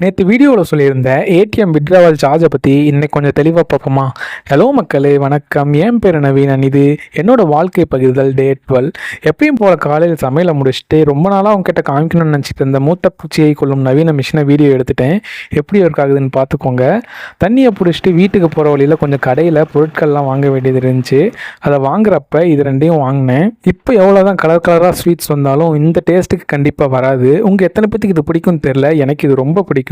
நேற்று வீடியோவில் சொல்லியிருந்தேன் ஏடிஎம் வித்ட்ராவல் சார்ஜை பற்றி இன்னைக்கு கொஞ்சம் தெளிவாக பார்ப்போமா. ஹலோ மக்களே, வணக்கம். என் பேர் நவீனன். இது என்னோடய வாழ்க்கை பகிர்தல் டே 12. எப்பயும் போல் காலையில் சமையலை முடிச்சுட்டு ரொம்ப நாளாக அவங்ககிட்ட காமிக்கணும்னு நினச்சிட்டு இருந்த மூட்டை பூச்சியை கொள்ளும் நவீன மிஷினை வீடியோ எடுத்துட்டேன். எப்படி ஒர்க் ஆகுதுன்னு பார்த்துக்கோங்க. தண்ணியை பிடிச்சிட்டு வீட்டுக்கு போகிற வழியில் கொஞ்சம் கடையில் பொருட்கள்லாம் வாங்க வேண்டியது இருந்துச்சு. அதை வாங்குறப்ப இது ரெண்டையும் வாங்கினேன். இப்போ எவ்வளோ தான் கலர் கலராக ஸ்வீட்ஸ் வந்தாலும் இந்த டேஸ்ட்டுக்கு கண்டிப்பாக வராது. உங்கள் எத்தனை பேத்துக்கு இது பிடிக்கும்னு தெரில, எனக்கு இது ரொம்ப பிடிக்கும்.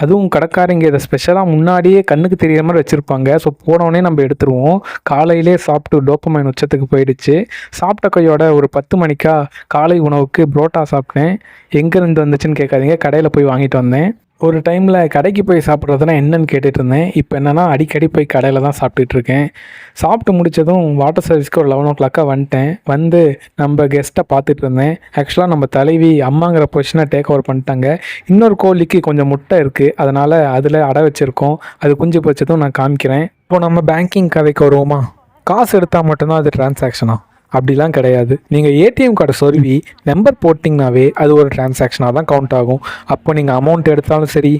அதுவும் கடைக்காரங்க இதை ஸ்பெஷலாக முன்னாடியே கண்ணுக்கு தெரிகிற மாதிரி வச்சுருப்பாங்க. ஸோ போனோடனே நம்ம எடுத்துருவோம். காலையிலே சாப்பிட்டு டோப்பமைன் உச்சத்துக்கு போயிடுச்சு. சாப்பிட்ட கையோட ஒரு 10 மணிக்கா காலை உணவுக்கு புரோட்டா சாப்பிட்டேன். எங்கேருந்து வந்துச்சுன்னு கேட்காதீங்க, கடையில் போய் வாங்கிட்டு வந்தேன். ஒரு டைமில் கடைக்கு போய் சாப்பிட்றதுனா என்னென்னு கேட்டுட்டு இருந்தேன். இப்போ என்னென்னா அடிக்கடி போய் கடையில் தான் சாப்பிட்டுட்ருக்கேன். சாப்பிட்டு முடித்ததும் வாட்டர் சர்வீஸ்க்கு ஒரு 11 o'clock வந்துட்டேன். வந்து நம்ம கெஸ்ட்டை பார்த்துட்டு இருந்தேன். ஆக்சுவலாக நம்ம தலைவி அம்மாங்கிற பொசிஷனை டேக் ஓவர் பண்ணிட்டாங்க. இன்னொரு கோழிக்கு கொஞ்சம் முட்டை இருக்குது, அதனால் அதில் அடை வச்சுருக்கோம். அது குஞ்சு பொரிச்சதும் நான் காமிக்கிறேன். இப்போ நம்ம பேங்கிங் கதைக்கு வருவோமா. காசு எடுத்தால் மட்டும்தான் அது டிரான்சாக்ஷனா? அப்படிலாம் கிடையாது. நீங்கள் ஏடிஎம் கார்டை சொருவி நம்பர் போட்டிங்கனாவே அது ஒரு டிரான்சாக்ஷனாக தான் கவுண்ட் ஆகும். அப்போ நீங்கள் அமௌண்ட் எடுத்தாலும் சரி,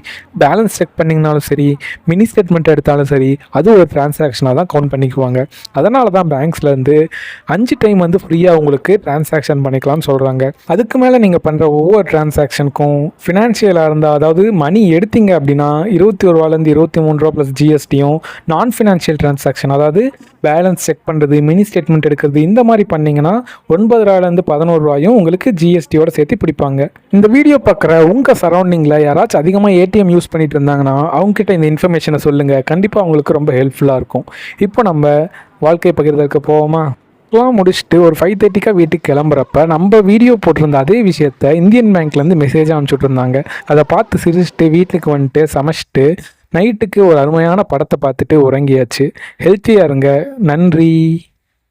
பேலன்ஸ் செக் பண்ணிங்கனாலும் சரி, மினி ஸ்டேட்மெண்ட் எடுத்தாலும் சரி, அது ஒரு டிரான்சாக்ஷனாக தான் கவுண்ட் பண்ணிக்குவாங்க. அதனால தான் பேங்க்ஸ்லேருந்து 5 டைம் வந்து ஃப்ரீயாக உங்களுக்கு டிரான்சாக்ஷன் பண்ணிக்கலாம்னு சொல்கிறாங்க. அதுக்கு மேலே நீங்கள் பண்ணுற ஒவ்வொரு டிரான்சாக்ஷனுக்கும் ஃபினான்ஷியலாக இருந்தால், அதாவது மணி எடுத்தீங்க அப்படின்னா 21 ரூபாலேருந்து 23 ரூபா ப்ளஸ் ஜிஎஸ்டியும், நான் ஃபினான்ஷியல் டிரான்சாக்ஷன் அதாவது பேலன்ஸ் செக் பண்ணுறது, மினி ஸ்டேட்மெண்ட் எடுக்கிறது, இந்த மாதிரி பண்ணிங்கன்னா 9 ரூபாயிலேருந்து 11 ரூபாயும் உங்களுக்கு ஜிஎஸ்டியோட சேர்த்து பிடிப்பாங்க. இந்த வீடியோ பார்க்குற உங்கள் சரௌண்டிங்கில் யாராச்சும் அதிகமாக ஏடிஎம் யூஸ் பண்ணிட்டு இருந்தாங்கன்னா அவங்ககிட்ட இந்த இன்ஃபர்மேஷனை சொல்லுங்கள். கண்டிப்பாக அவங்களுக்கு ரொம்ப ஹெல்ப்ஃபுல்லாக இருக்கும். இப்போ நம்ம வாழ்க்கை பகிர்ந்ததுக்கு போவோமா. முடிச்சுட்டு ஒரு 5:30 வீட்டுக்கு கிளம்புறப்ப நம்ம வீடியோ போட்டிருந்த அதே விஷயத்த இந்தியன் பேங்க்லேருந்து மெசேஜாக அனுப்பிச்சுட்ருந்தாங்க. அதை பார்த்து சிரிச்சுட்டு வீட்டுக்கு வந்துட்டு சமைச்சிட்டு நைட்டுக்கு ஒரு அருமையான படத்தை பார்த்துட்டு உறங்கியாச்சு. ஹெல்த்தியாக இருங்க. நன்றி.